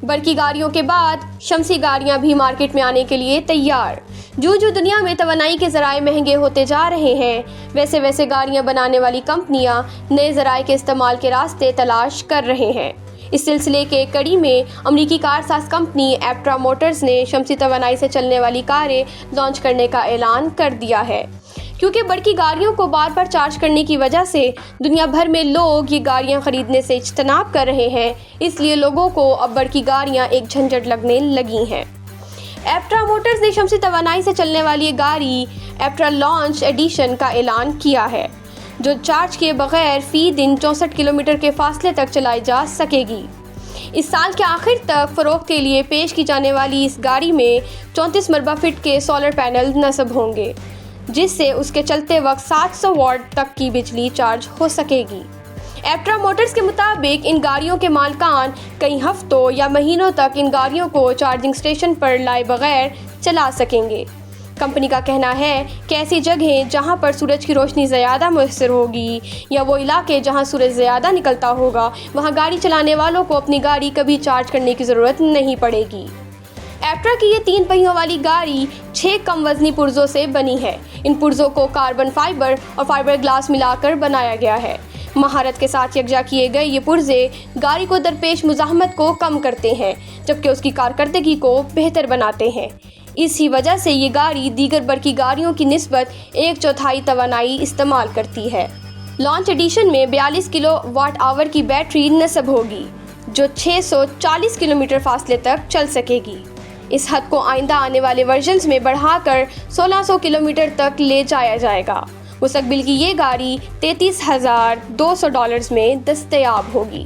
برقی گاڑیوں کے بعد شمسی گاڑیاں بھی مارکیٹ میں آنے کے لیے تیار۔ جو دنیا میں توانائی کے ذرائع مہنگے ہوتے جا رہے ہیں، ویسے ویسے گاڑیاں بنانے والی کمپنیاں نئے ذرائع کے استعمال کے راستے تلاش کر رہے ہیں۔ اس سلسلے کے کڑی میں امریکی کار ساز کمپنی ایپٹرا موٹرز نے شمسی توانائی سے چلنے والی کاریں لانچ کرنے کا اعلان کر دیا ہے۔ کیونکہ برقی گاڑیوں کو بار بار چارج کرنے کی وجہ سے دنیا بھر میں لوگ یہ گاڑیاں خریدنے سے اجتناب کر رہے ہیں، اس لیے لوگوں کو اب برقی گاڑیاں ایک جھنجھٹ لگنے لگی ہیں۔ ایپٹرا موٹرز نے شمسی توانائی سے چلنے والی گاڑی ایپٹرا لانچ ایڈیشن کا اعلان کیا ہے، جو چارج کیے بغیر فی دن 64 کلومیٹر کے فاصلے تک چلائی جا سکے گی۔ اس سال کے آخر تک فروخت کے لیے پیش کی جانے والی اس گاڑی میں 34 مربع فٹ کے سولر پینل نصب ہوں گے، جس سے اس کے چلتے وقت 700 واٹ تک کی بجلی چارج ہو سکے گی۔ ایپٹرا موٹرز کے مطابق ان گاڑیوں کے مالکان کئی ہفتوں یا مہینوں تک ان گاڑیوں کو چارجنگ اسٹیشن پر لائے بغیر چلا سکیں گے۔ کمپنی کا کہنا ہے کہ ایسی جگہیں جہاں پر سورج کی روشنی زیادہ مؤثر ہوگی یا وہ علاقے جہاں سورج زیادہ نکلتا ہوگا، وہاں گاڑی چلانے والوں کو اپنی گاڑی کبھی چارج کرنے کی ضرورت نہیں پڑے گی۔ ایپٹرا کی یہ 3 پہیوں والی گاڑی 6 کم وزنی پرزوں سے بنی ہے۔ ان پرزوں کو کاربن فائبر اور فائبر گلاس ملا کر بنایا گیا ہے۔ مہارت کے ساتھ یکجا کیے گئے یہ پرزے گاڑی کو درپیش مزاحمت کو کم کرتے ہیں، جبکہ اس کی کارکردگی کو بہتر بناتے ہیں۔ اسی وجہ سے یہ گاڑی دیگر برقی گاڑیوں کی نسبت 1/4 توانائی استعمال کرتی ہے۔ لانچ ایڈیشن میں 42 کلو واٹ آور کی بیٹری نصب ہوگی، جو 640 کلومیٹر فاصلے تک چل سکے گی۔ اس حد کو آئندہ آنے والے ورژنز میں بڑھا کر 1600 کلومیٹر تک لے جایا جائے گا۔ مستقبل کی یہ گاڑی $33,200 میں دستیاب ہوگی۔